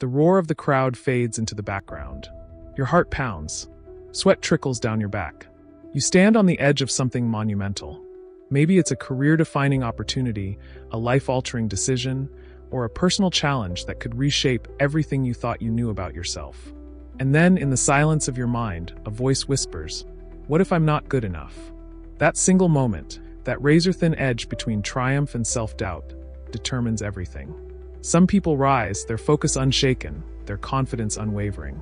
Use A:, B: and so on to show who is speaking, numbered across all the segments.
A: The roar of the crowd fades into the background. Your heart pounds. Sweat trickles down your back. You stand on the edge of something monumental. Maybe it's a career-defining opportunity, a life-altering decision, or a personal challenge that could reshape everything you thought you knew about yourself. And then, in the silence of your mind, a voice whispers, "What if I'm not good enough?" That single moment, that razor-thin edge between triumph and self-doubt, determines everything. Some people rise, their focus unshaken, their confidence unwavering.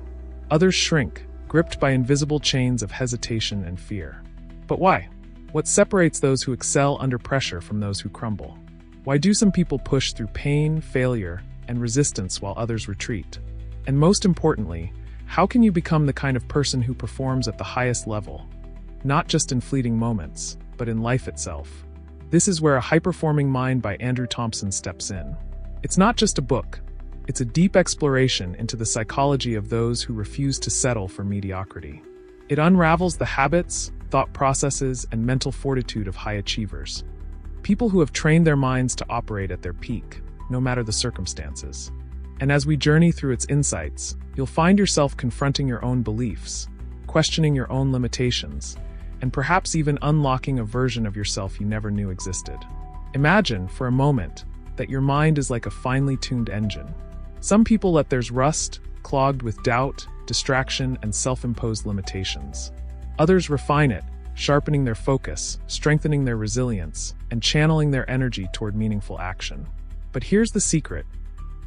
A: Others shrink, gripped by invisible chains of hesitation and fear. But why? What separates those who excel under pressure from those who crumble? Why do some people push through pain, failure, and resistance while others retreat? And most importantly, how can you become the kind of person who performs at the highest level? Not just in fleeting moments, but in life itself. This is where A High-Performing Mind by Andrew Thompson steps in. It's not just a book. It's a deep exploration into the psychology of those who refuse to settle for mediocrity. It unravels the habits, thought processes, and mental fortitude of high achievers. People who have trained their minds to operate at their peak, no matter the circumstances. And as we journey through its insights, you'll find yourself confronting your own beliefs, questioning your own limitations, and perhaps even unlocking a version of yourself you never knew existed. Imagine, for a moment, that your mind is like a finely tuned engine. Some people let theirs rust, clogged with doubt, distraction, and self-imposed limitations. Others refine it, sharpening their focus, strengthening their resilience, and channeling their energy toward meaningful action. But here's the secret.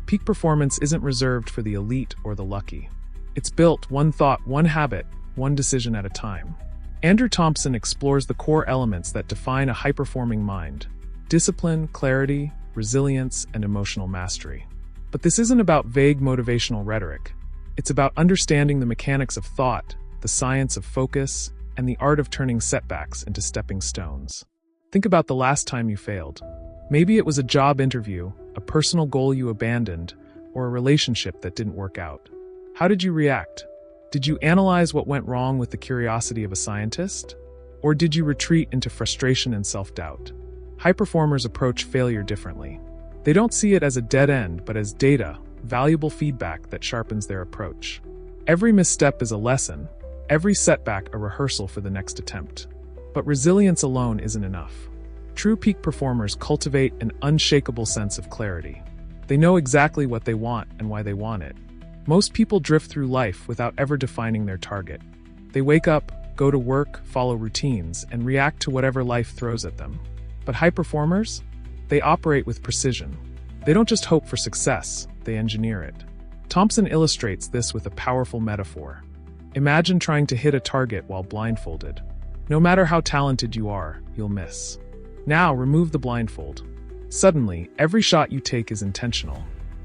A: Peak performance isn't reserved for the elite or the lucky. It's built one thought, one habit, one decision at a time. Andrew Thompson explores the core elements that define a high-performing mind: discipline, clarity, resilience, and emotional mastery. But this isn't about vague motivational rhetoric. It's about understanding the mechanics of thought, the science of focus, and the art of turning setbacks into stepping stones. Think about the last time you failed. Maybe it was a job interview, a personal goal you abandoned, or a relationship that didn't work out. How did you react? Did you analyze what went wrong with the curiosity of a scientist? Or did you retreat into frustration and self-doubt? High performers approach failure differently. They don't see it as a dead end, but as data, valuable feedback that sharpens their approach. Every misstep is a lesson, every setback a rehearsal for the next attempt. But resilience alone isn't enough. True peak performers cultivate an unshakable sense of clarity. They know exactly what they want and why they want it. Most people drift through life without ever defining their target. They wake up, go to work, follow routines, and react to whatever life throws at them. But high performers? They operate with precision. They don't just hope for success, they engineer it. Thompson illustrates this with a powerful metaphor. Imagine trying to hit a target while blindfolded. No matter how talented you are, you'll miss. Now remove the blindfold. Suddenly, every shot you take is intentional.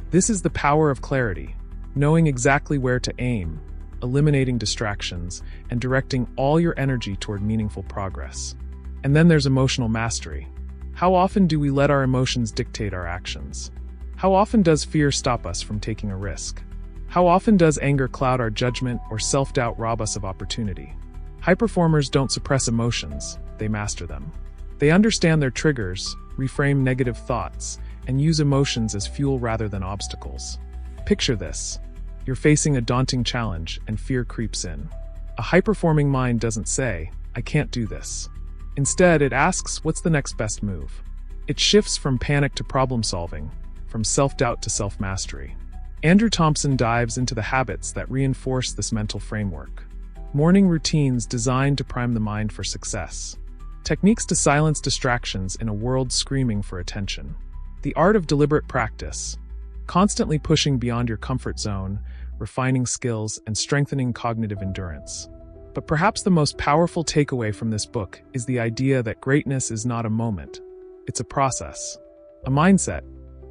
A: This is the power of clarity, knowing exactly where to aim, eliminating distractions, and directing all your energy toward meaningful progress. And then there's emotional mastery. How often do we let our emotions dictate our actions? How often does fear stop us from taking a risk? How often does anger cloud our judgment or self-doubt rob us of opportunity? High performers don't suppress emotions, they master them. They understand their triggers, reframe negative thoughts, and use emotions as fuel rather than obstacles. Picture this. You're facing a daunting challenge and fear creeps in. A high-performing mind doesn't say, "I can't do this." Instead, it asks, what's the next best move? It shifts from panic to problem-solving, from self-doubt to self-mastery. Andrew Thompson dives into the habits that reinforce this mental framework. Morning routines designed to prime the mind for success. Techniques to silence distractions in a world screaming for attention. The art of deliberate practice. Constantly pushing beyond your comfort zone, refining skills, and strengthening cognitive endurance. But perhaps the most powerful takeaway from this book is the idea that greatness is not a moment. It's a process, a mindset,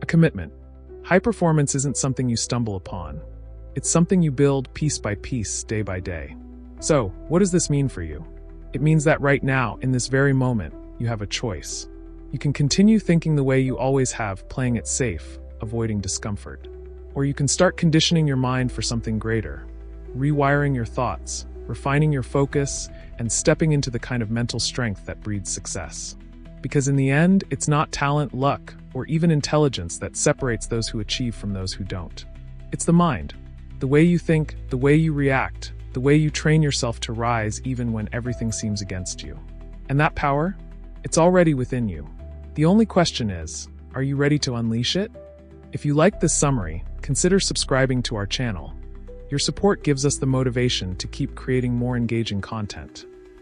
A: a commitment. High performance isn't something you stumble upon. It's something you build piece by piece, day by day. So, what does this mean for you? It means that right now, in this very moment, you have a choice. You can continue thinking the way you always have, playing it safe, avoiding discomfort. Or you can start conditioning your mind for something greater, rewiring your thoughts, refining your focus, and stepping into the kind of mental strength that breeds success. Because in the end, it's not talent, luck, or even intelligence that separates those who achieve from those who don't. It's the mind. The way you think, the way you react, the way you train yourself to rise even when everything seems against you. And that power? It's already within you. The only question is, are you ready to unleash it? If you like this summary, consider subscribing to our channel. Your support gives us the motivation to keep creating more engaging content.